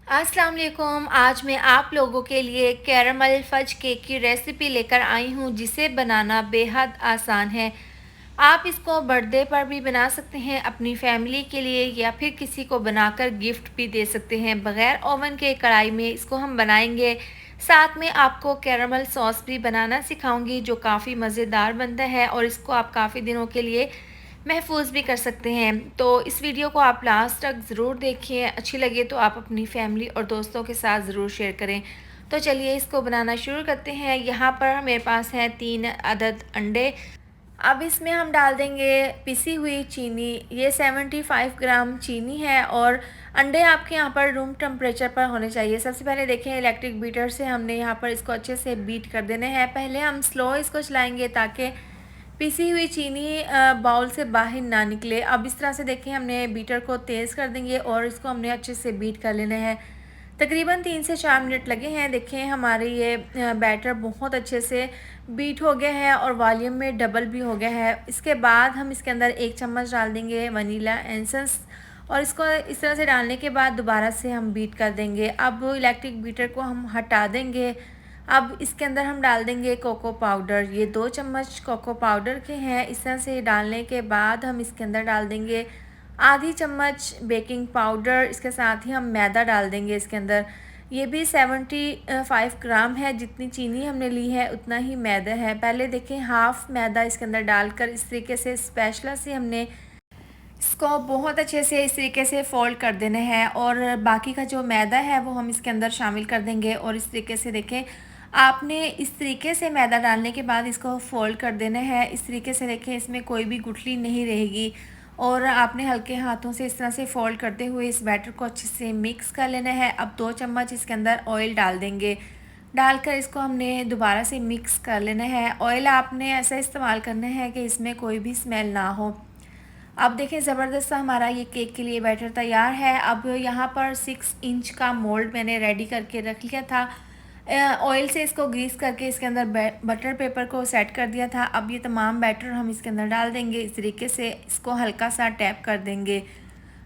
अस्सलाम वालेकुम। आज मैं आप लोगों के लिए कैरमल फज केक की रेसिपी लेकर आई हूँ जिसे बनाना बेहद आसान है। आप इसको बर्थडे पर भी बना सकते हैं, अपनी फैमिली के लिए, या फिर किसी को बनाकर गिफ्ट भी दे सकते हैं। बग़ैर ओवन के कढ़ाई में इसको हम बनाएंगे। साथ में आपको कैरमल सॉस भी बनाना सिखाऊंगी जो काफ़ी मज़ेदार बनता है और इसको आप काफ़ी दिनों के लिए महफूज भी कर सकते हैं। तो इस वीडियो को आप लास्ट तक ज़रूर देखिए, अच्छी लगे तो आप अपनी फैमिली और दोस्तों के साथ ज़रूर शेयर करें। तो चलिए इसको बनाना शुरू करते हैं। यहाँ पर मेरे पास है 3 अदद अंडे। अब इसमें हम डाल देंगे पिसी हुई चीनी। ये 75 ग्राम चीनी है और अंडे आपके यहाँ पर रूम टेम्परेचर पर होने चाहिए। सबसे पहले देखें, इलेक्ट्रिक बीटर से हमने यहाँ पर इसको अच्छे से बीट कर देने हैं। पहले हम स्लो इसको चलाएंगे ताकि पिसी हुई चीनी बाउल से बाहर ना निकले। अब इस तरह से देखें, हमने बीटर को तेज़ कर देंगे और इसको हमने अच्छे से बीट कर लेना है। तकरीबन 3 से 4 मिनट लगे हैं। देखें हमारे ये बैटर बहुत अच्छे से बीट हो गया है और वॉल्यूम में डबल भी हो गया है। इसके बाद हम इसके अंदर 1 चम्मच डाल देंगे वनीला एसेंस और इसको इस तरह से डालने के बाद दोबारा से हम बीट कर देंगे। अब इलेक्ट्रिक बीटर को हम हटा देंगे। अब इसके अंदर हम डाल देंगे कोको पाउडर। ये 2 चम्मच कोको पाउडर के हैं। इस तरह से डालने के बाद हम इसके अंदर डाल देंगे आधी चम्मच बेकिंग पाउडर। इसके साथ ही हम मैदा डाल देंगे इसके अंदर। ये भी 75 ग्राम है। जितनी चीनी हमने ली है उतना ही मैदा है। पहले देखें, हाफ़ मैदा इसके अंदर डालकर इस तरीके से स्पैचुला से हमने इसको बहुत अच्छे से इस तरीके से फ़ोल्ड कर देना है और बाकी का जो मैदा है वो हम इसके अंदर शामिल कर देंगे। और इस तरीके से देखें, आपने इस तरीके से मैदा डालने के बाद इसको फ़ोल्ड कर देना है। इस तरीके से देखें, इसमें कोई भी गुठली नहीं रहेगी और आपने हल्के हाथों से इस तरह से फ़ोल्ड करते हुए इस बैटर को अच्छे से मिक्स कर लेना है। अब 2 चम्मच इसके अंदर ऑयल डाल देंगे। डालकर इसको हमने दोबारा से मिक्स कर लेना है। ऑयल आपने ऐसा इस्तेमाल करना है कि इसमें कोई भी स्मेल ना हो। अब देखें, ज़बरदस्त हमारा ये केक के लिए बैटर तैयार है। अब यहाँ पर 6 इंच का मोल्ड मैंने रेडी करके रख लिया था। ऑयल से इसको ग्रीस करके इसके अंदर बटर पेपर को सेट कर दिया था। अब ये तमाम बैटर हम इसके अंदर डाल देंगे। इस तरीके से इसको हल्का सा टैप कर देंगे।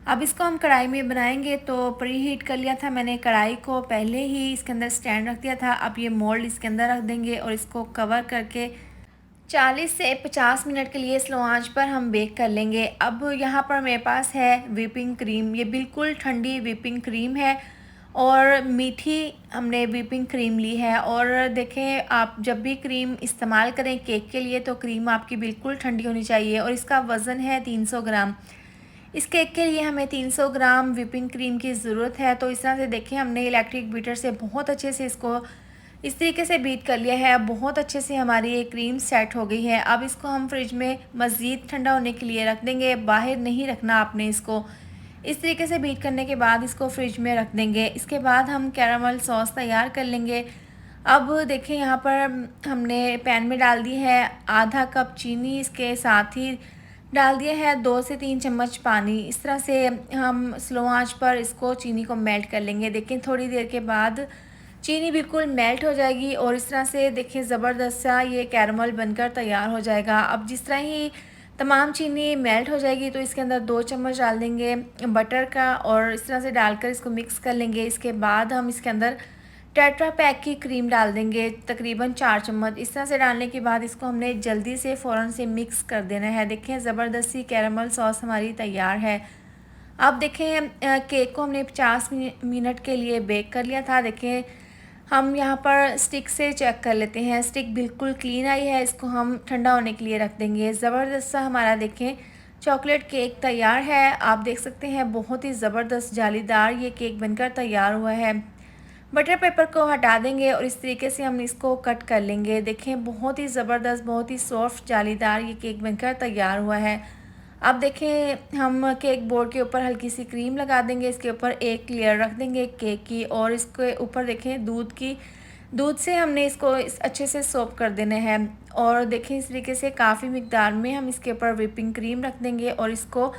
अब इसको हम कढ़ाई में बनाएंगे तो प्री हीट कर लिया था मैंने कढ़ाई को, पहले ही इसके अंदर स्टैंड रख दिया था। अब ये मोल्ड इसके अंदर रख देंगे और इसको कवर करके 40 से 50 मिनट के लिए स्लो आंच पर हम बेक कर लेंगे। अब यहाँ पर मेरे पास है व्हिपिंग क्रीम। ये बिल्कुल ठंडी व्हिपिंग क्रीम है और मीठी हमने व्हिपिंग क्रीम ली है। और देखें, आप जब भी क्रीम इस्तेमाल करें केक के लिए तो क्रीम आपकी बिल्कुल ठंडी होनी चाहिए। और इसका वज़न है 300 ग्राम। इस केक के लिए हमें 300 ग्राम व्हिपिंग क्रीम की ज़रूरत है। तो इस तरह से देखें, हमने इलेक्ट्रिक बीटर से बहुत अच्छे से इसको इस तरीके से बीट कर लिया है। अब बहुत अच्छे से हमारी ये क्रीम सेट हो गई है। अब इसको हम फ्रिज में मज़ीद ठंडा होने के लिए रख देंगे। बाहर नहीं रखना आपने इसको। इस तरीके से बीट करने के बाद इसको फ्रिज में रख देंगे। इसके बाद हम कैरामल सॉस तैयार कर लेंगे। अब देखें, यहाँ पर हमने पैन में डाल दी है आधा कप चीनी। इसके साथ ही डाल दिया है 2 से 3 चम्मच पानी। इस तरह से हम स्लो आंच पर इसको चीनी को मेल्ट कर लेंगे। देखें, थोड़ी देर के बाद चीनी बिल्कुल मेल्ट हो जाएगी और इस तरह से देखें ज़बरदस्त सा ये कैरमल बनकर तैयार हो जाएगा। अब जिस तरह ही तमाम चीनी मेल्ट हो जाएगी तो इसके अंदर 2 चम्मच डाल देंगे बटर का और इस तरह से डालकर इसको मिक्स कर लेंगे। इसके बाद हम इसके अंदर टेट्रा पैक की क्रीम डाल देंगे, तकरीबन 4 चम्मच। इस तरह से डालने के बाद इसको हमने जल्दी से फ़ौरन से मिक्स कर देना है। देखें, ज़बरदस्ती कैरमल सॉस हमारी तैयार है। अब देखें, केक को हमने 50 मिनट के लिए बेक कर लिया था। देखें, हम यहाँ पर स्टिक से चेक कर लेते हैं। स्टिक बिल्कुल क्लीन आई है। इसको हम ठंडा होने के लिए रख देंगे। ज़बरदस्त सा हमारा देखें चॉकलेट केक तैयार है। आप देख सकते हैं बहुत ही ज़बरदस्त जालीदार ये केक बनकर तैयार हुआ है। बटर पेपर को हटा देंगे और इस तरीके से हम इसको कट कर लेंगे। देखें, बहुत ही ज़बरदस्त, बहुत ही सॉफ्ट जालीदार ये केक बनकर तैयार हुआ है। अब देखें, हम केक बोर्ड के ऊपर हल्की सी क्रीम लगा देंगे। इसके ऊपर एक लेयर रख देंगे केक की और इसके ऊपर देखें दूध से हमने इसको अच्छे से सोप कर देना है। और देखें, इस तरीके से काफ़ी मिकदार में हम इसके ऊपर व्हिपिंग क्रीम रख देंगे और इसको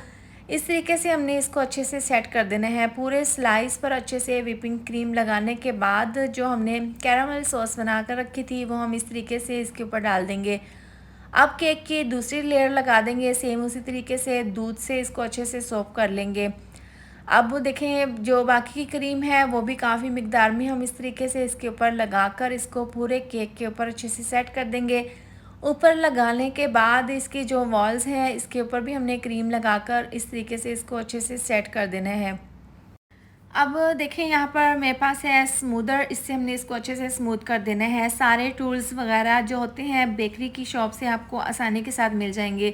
इस तरीके से हमने इसको अच्छे से सेट कर देना है। पूरे स्लाइस पर अच्छे से व्हिपिंग क्रीम लगाने के बाद जो हमने कैरामल सॉस बना कर रखी थी वो हम इस तरीके से इसके ऊपर डाल देंगे। अब केक की दूसरी लेयर लगा देंगे। सेम उसी तरीके से दूध से इसको अच्छे से सोक कर लेंगे। अब देखें जो बाकी की क्रीम है वो भी काफ़ी मिकदार में हम इस तरीके से इसके ऊपर लगाकर इसको पूरे केक के ऊपर अच्छे से सेट कर देंगे। ऊपर लगाने के बाद इसकी जो वॉल्स हैं इसके ऊपर भी हमने क्रीम लगाकर इस तरीके से इसको अच्छे से सेट कर देना है। अब देखें यहाँ पर मेरे पास है स्मूदर, इससे हमने इसको अच्छे से स्मूथ कर देना है। सारे टूल्स वगैरह जो होते हैं बेकरी की शॉप से आपको आसानी के साथ मिल जाएंगे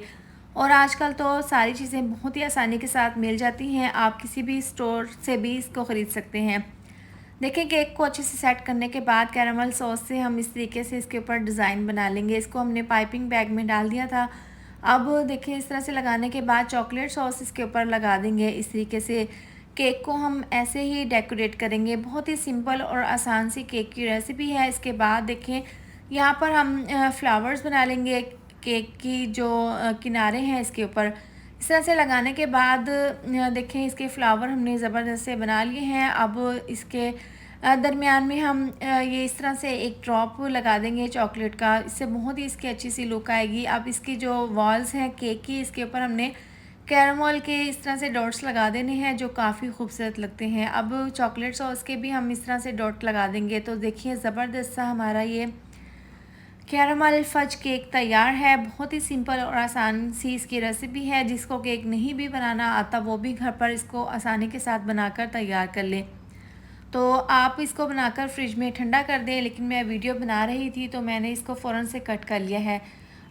और आजकल तो सारी चीज़ें बहुत ही आसानी के साथ मिल जाती हैं, आप किसी भी स्टोर से भी इसको ख़रीद सकते हैं। देखें केक को अच्छे से सेट करने के बाद कैरामल सॉस से हम इस तरीके से इसके ऊपर डिज़ाइन बना लेंगे। इसको हमने पाइपिंग बैग में डाल दिया था। अब देखिए इस तरह से लगाने के बाद चॉकलेट सॉस इसके ऊपर लगा देंगे। इस तरीके से केक को हम ऐसे ही डेकोरेट करेंगे। बहुत ही सिंपल और आसान सी केक की रेसिपी है। इसके बाद देखें यहाँ पर हम फ्लावर्स बना लेंगे केक की जो किनारे हैं इसके ऊपर। इस तरह से लगाने के बाद देखें इसके फ्लावर हमने ज़बरदस्त से बना लिए हैं। अब इसके दरमियान में हम ये इस तरह से एक ड्रॉप लगा देंगे चॉकलेट का, इससे बहुत ही इसकी अच्छी सी लुक आएगी। अब इसकी जो वॉल्स हैं केक की, इसके ऊपर हमने कैरामल के इस तरह से डॉट्स लगा देने हैं जो काफ़ी खूबसूरत लगते हैं। अब चॉकलेट सॉस के भी हम इस तरह से डॉट लगा देंगे। तो देखिए ज़बरदस्त सा हमारा ये कैरामल फज केक तैयार है। बहुत ही सिंपल और आसान सी इसकी रेसिपी है। जिसको केक नहीं भी बनाना आता वो भी घर पर इसको आसानी के साथ बनाकर तैयार कर ले। तो आप इसको बनाकर फ्रिज में ठंडा कर दें, लेकिन मैं वीडियो बना रही थी तो मैंने इसको फ़ौरन से कट कर लिया है।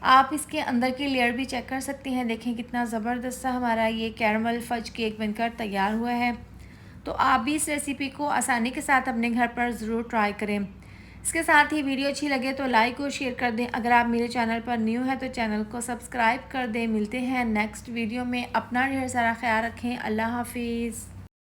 आप इसके अंदर की लेयर भी चेक कर सकते हैं। देखें कितना ज़बरदस्त सा हमारा ये कैरामल फज केक बनकर तैयार हुआ है। तो आप भी इस रेसिपी को आसानी के साथ अपने घर पर ज़रूर ट्राई करें। इसके साथ ही वीडियो अच्छी लगे तो लाइक और शेयर कर दें। अगर आप मेरे चैनल पर न्यू हैं तो चैनल को सब्सक्राइब कर दें। मिलते हैं नेक्स्ट वीडियो में। अपना ढेर सारा ख्याल रखें। अल्लाह हाफिज़।